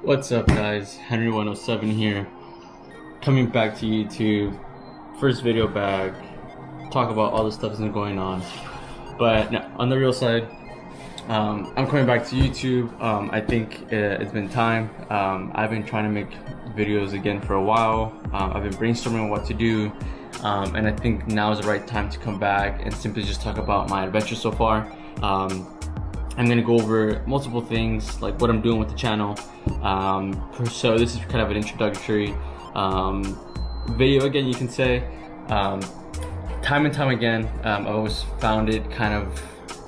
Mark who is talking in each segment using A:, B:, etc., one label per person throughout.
A: What's up, guys? Henry107 here, coming back to YouTube. First video back, talk about all the stuff that's been going on. But no, on the real side, I'm coming back to YouTube. I think it's been time. I've been trying to make videos again for a while. I've been brainstorming what to do, and I think now is the right time to come back and simply just talk about my adventure so far. I'm gonna go over multiple things, like what I'm doing with the channel. So this is kind of an introductory video again, you can say. Time and time again, I've always found it kind of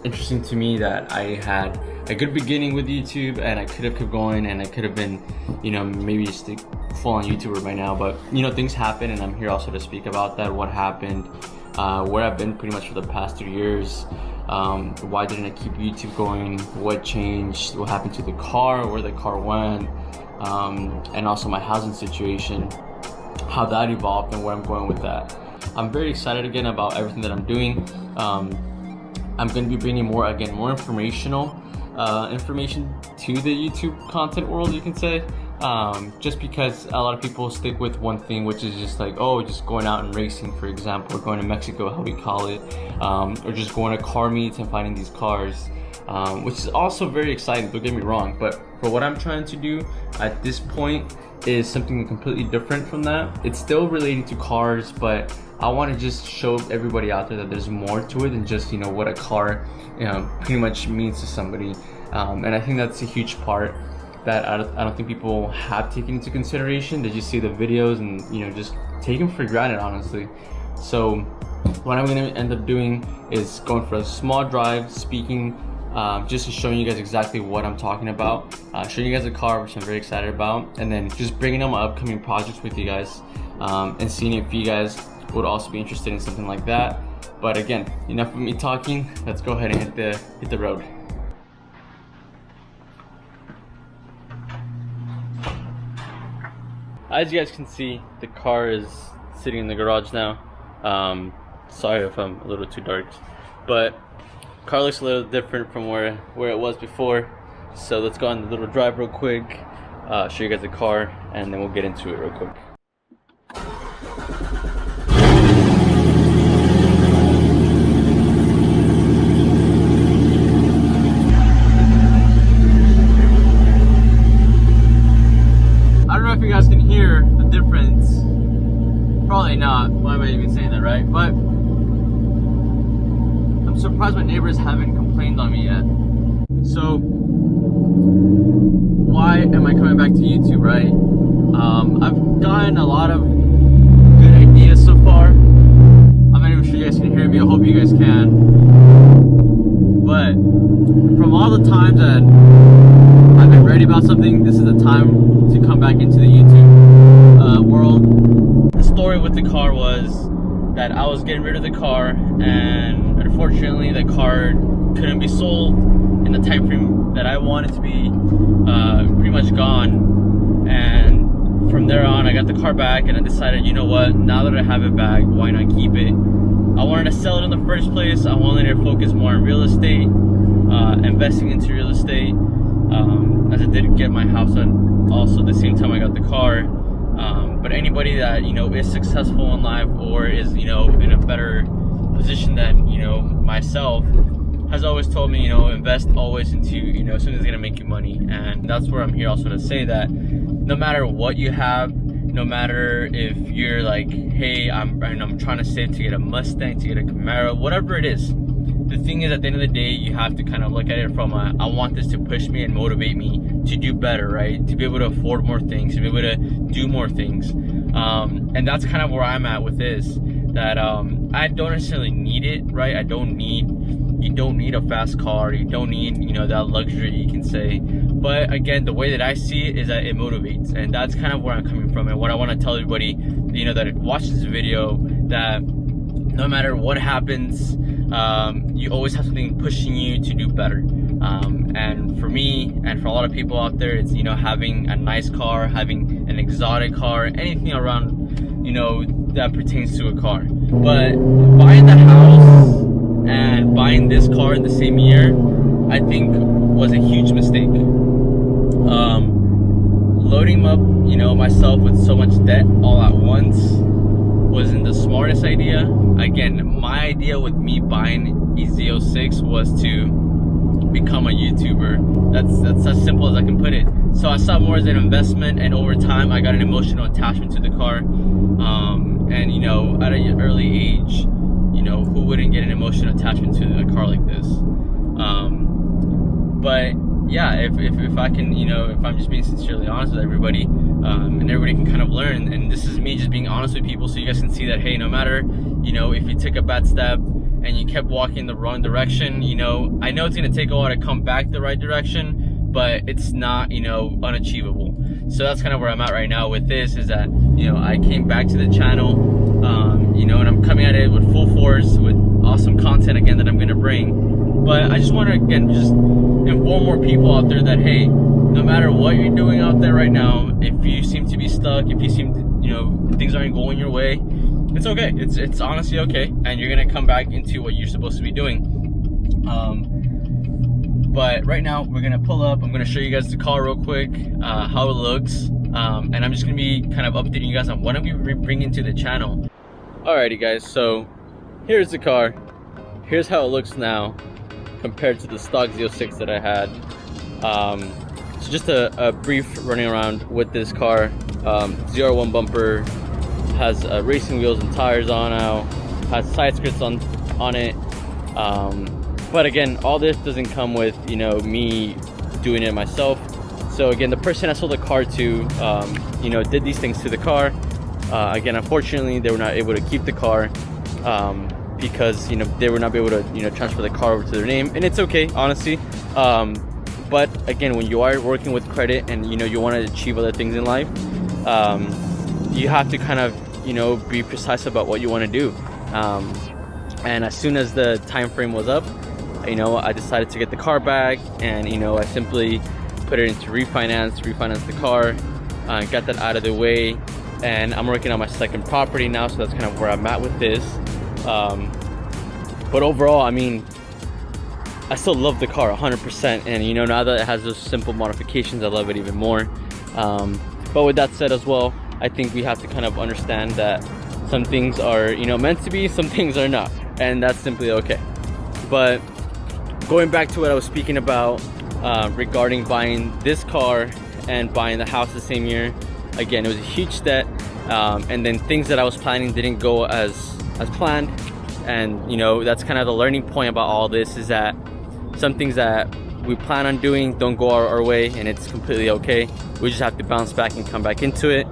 A: interesting to me that I had a good beginning with YouTube and I could have kept going and I could have been, maybe just a full-on YouTuber by now, but things happen and I'm here also to speak about that, what happened, where I've been pretty much for the past 3 years. Why didn't I keep YouTube going? What changed? What happened to the car? Where the car went? And also my housing situation, how that evolved and where I'm going with that. I'm very excited again about everything that I'm doing. I'm going to be bringing more informational information to the YouTube content world, you can say. Just because a lot of people stick with one thing, which is just like, just going out and racing, for example, or going to Mexico, how we call it, or just going to car meets and finding these cars, which is also very exciting, don't get me wrong. But for what I'm trying to do at this point is something completely different from that. It's still relating to cars, but I want to just show everybody out there that there's more to it than just what a car pretty much means to somebody. And I think that's a huge part that I don't think people have taken into consideration. They just see the videos and just take them for granted, honestly. So what I'm going to end up doing is going for a small drive, speaking, just to show you guys exactly what I'm talking about, showing you guys the car, which I'm very excited about, and then just bringing on my upcoming projects with you guys, and seeing if you guys would also be interested in something like that. But again, enough of me talking, let's go ahead and hit the road. As you guys can see, the car is sitting in the garage now. Sorry if I'm a little too dark, but car looks a little different from where it was before. So let's go on the little drive real quick, show you guys the car, and then we'll get into it real quick. I don't know if you guys can hear the difference. Probably not. Why am I even saying that, right? But I'm surprised my neighbors haven't complained on me yet. So why am I coming back to YouTube, right? I've gotten a lot of good ideas so far. I'm not even sure you guys can hear me. I hope you guys can. But from all the times that I've been ready about something, this is the time to come back into the YouTube world. The story with the car was that I was getting rid of the car, and unfortunately the car couldn't be sold in the time frame that I wanted to be, pretty much gone. And from there on, I got the car back and I decided, you know what, now that I have it back, why not keep it? I wanted to sell it in the first place. I wanted to focus more on real estate, investing into real estate, as I did get my house done also the same time I got the car. But anybody that is successful in life or is in a better position than myself has always told me invest always into something that's gonna make you money. And that's where I'm here also to say that no matter what you have, no matter if you're like, hey, I'm trying to save to get a Mustang, to get a Camaro, whatever it is, the thing is, at the end of the day, you have to kind of look at it from I want this to push me and motivate me to do better, right? To be able to afford more things, to be able to do more things. And that's kind of where I'm at with this, that I don't necessarily need it, right? You don't need a fast car, you don't need, that luxury, you can say. But again, the way that I see it is that it motivates, and that's kind of where I'm coming from. And what I want to tell everybody, that watches this video, that no matter what happens, you always have something pushing you to do better. And for me, and for a lot of people out there, it's having a nice car, having an exotic car, anything around that pertains to a car. But buying the house and buying this car in the same year, I think was a huge mistake. loading up, you know, myself with so much debt all at once wasn't the smartest idea. Again, my idea with me buying a Z06 was to become a YouTuber. That's as simple as I can put it. So I saw more as an investment, and over time I got an emotional attachment to the car. And you know, at an early age, you know, who wouldn't get an emotional attachment to a car like this? But yeah, if I can, you know, if I'm just being sincerely honest with everybody, and everybody can kind of learn, and this is me just being honest with people so you guys can see that, hey, no matter, you know, if you took a bad step and you kept walking the wrong direction, you know, I know it's going to take a while to come back the right direction, but it's not, you know, unachievable. So that's kind of where I'm at right now with this, is that, you know, I came back to the channel, you know, and I'm coming at it with full force, with awesome content again that I'm going to bring. But I just want to, again, just inform more people out there that, hey, no matter what you're doing out there right now, if you seem to be stuck, if you seem to, you know, things aren't going your way, it's okay. It's honestly okay, and you're gonna come back into what you're supposed to be doing. But right now we're gonna pull up. I'm gonna show you guys the car real quick, how it looks, and I'm just gonna be kind of updating you guys on what I'm gonna be bringing to the channel. Alrighty guys, so here's the car. Here's how it looks now compared to the stock Z06 that I had. So just a brief running around with this car. ZR1 bumper, has racing wheels and tires on now, has side skirts on it. But again, all this doesn't come with, you know, me doing it myself. So again, the person I sold the car to, you know, did these things to the car. Again, unfortunately, they were not able to keep the car because, you know, they were not able to, you know, transfer the car over to their name, and it's okay, honestly. But again, when you are working with credit and, you know, you want to achieve other things in life, you have to kind of, you know, be precise about what you want to do. And as soon as the time frame was up, you know, I decided to get the car back, and, you know, I simply put it into refinance the car, got that out of the way, and I'm working on my second property now, so that's kind of where I'm at with this. But overall, I mean, I still love the car 100%, and, you know, now that it has those simple modifications, I love it even more. But with that said as well, I think we have to kind of understand that some things are, you know, meant to be, some things are not, and that's simply okay. But going back to what I was speaking about regarding buying this car and buying the house the same year, again, it was a huge debt, and then things that I was planning didn't go as planned. And, you know, that's kind of the learning point about all this, is that some things that we plan on doing don't go our way, and it's completely okay. We just have to bounce back and come back into it.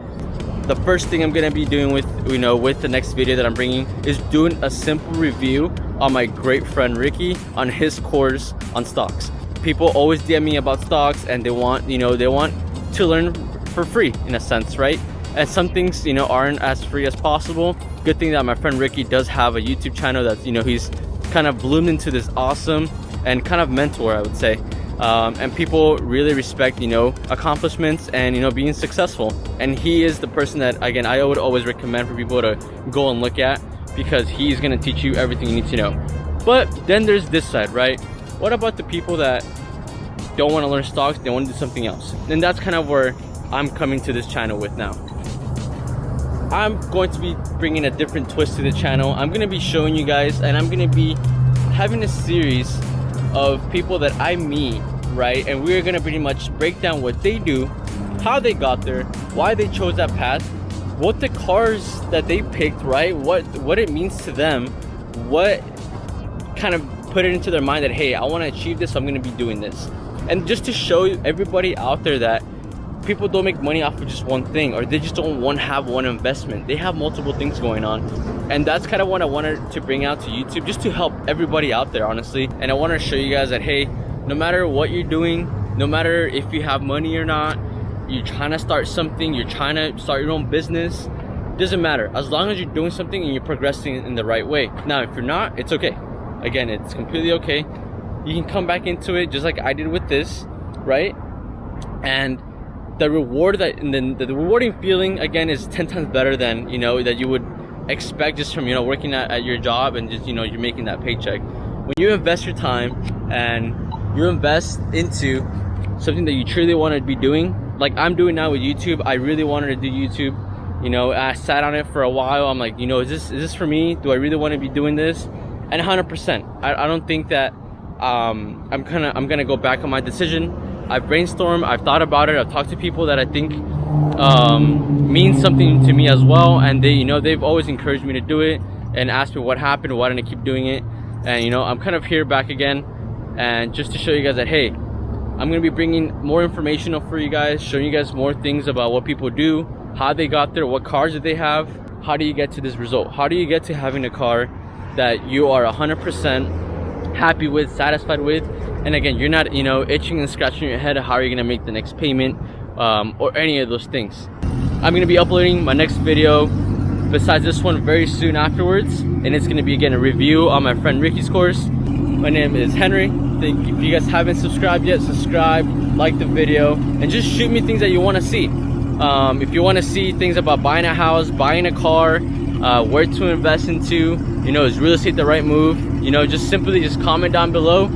A: The first thing I'm gonna be doing with, you know, with the next video that I'm bringing is doing a simple review on my great friend Ricky, on his course on stocks. People always DM me about stocks, and they want, you know, they want to learn for free in a sense, right? And some things, you know, aren't as free as possible. Good thing that my friend Ricky does have a YouTube channel that's, you know, he's kind of bloomed into this awesome and kind of mentor, I would say. And people really respect, you know, accomplishments and, you know, being successful. And he is the person that, again, I would always recommend for people to go and look at, because he's gonna teach you everything you need to know. But then there's this side, right? What about the people that don't want to learn stocks, they want to do something else? And that's kind of where I'm coming to this channel with now. I'm going to be bringing a different twist to the channel. I'm going to be showing you guys, and I'm going to be having a series of people that I meet, right? And we're going to pretty much break down what they do, how they got there, why they chose that path, what the cars that they picked, right? What it means to them, what kind of put it into their mind that, hey, I want to achieve this, so I'm going to be doing this. And just to show everybody out there that people don't make money off of just one thing, or they just don't have one investment. They have multiple things going on, and that's kind of what I wanted to bring out to YouTube, just to help everybody out there, honestly. And I want to show you guys that, hey, no matter what you're doing, no matter if you have money or not, you're trying to start something, you're trying to start your own business, doesn't matter, as long as you're doing something and you're progressing in the right way. Now, if you're not, it's okay. Again, it's completely okay. You can come back into it just like I did with this, right? And the reward the rewarding feeling, again, is 10 times better than, you know, that you would expect just from, you know, working at your job and just, you know, you're making that paycheck. When you invest your time and you invest into something that you truly want to be doing, like I'm doing now with YouTube. I really wanted to do YouTube. You know, I sat on it for a while. I'm like, you know, is this for me? Do I really want to be doing this? And 100%, I don't think that I'm gonna go back on my decision. I've brainstormed, I've thought about it, I've talked to people that I think mean something to me as well, and they, you know, they've always encouraged me to do it and asked me what happened, why didn't I keep doing it. And you know, I'm kind of here back again, and just to show you guys that, hey, I'm gonna be bringing more information up for you guys, showing you guys more things about what people do, how they got there, what cars did they have, how do you get to this result, how do you get to having a car that you are 100% happy with, satisfied with. And again, you're not, you know, itching and scratching your head, how are you gonna make the next payment, or any of those things. I'm gonna be uploading my next video besides this one very soon afterwards, and it's gonna be again a review on my friend Ricky's course. My name is Henry. If you guys haven't subscribed yet, subscribe, like the video, and just shoot me things that you want to see. If you want to see things about buying a house, buying a car, where to invest into, you know, is real estate the right move, you know, just simply just comment down below.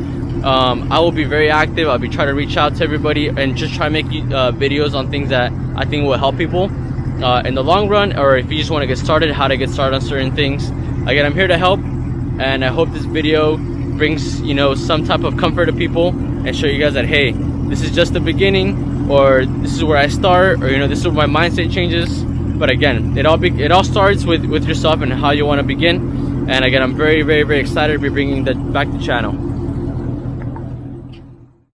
A: I will be very active. I'll be trying to reach out to everybody and just try to make videos on things that I think will help people in the long run, or if you just want to get started, how to get started on certain things. Again, I'm here to help, and I hope this video brings, you know, some type of comfort to people and show you guys that, hey, this is just the beginning, or this is where I start, or you know, this is where my mindset changes. But again, it all starts with yourself and how you want to begin. And again, I'm very excited to be bringing back the channel.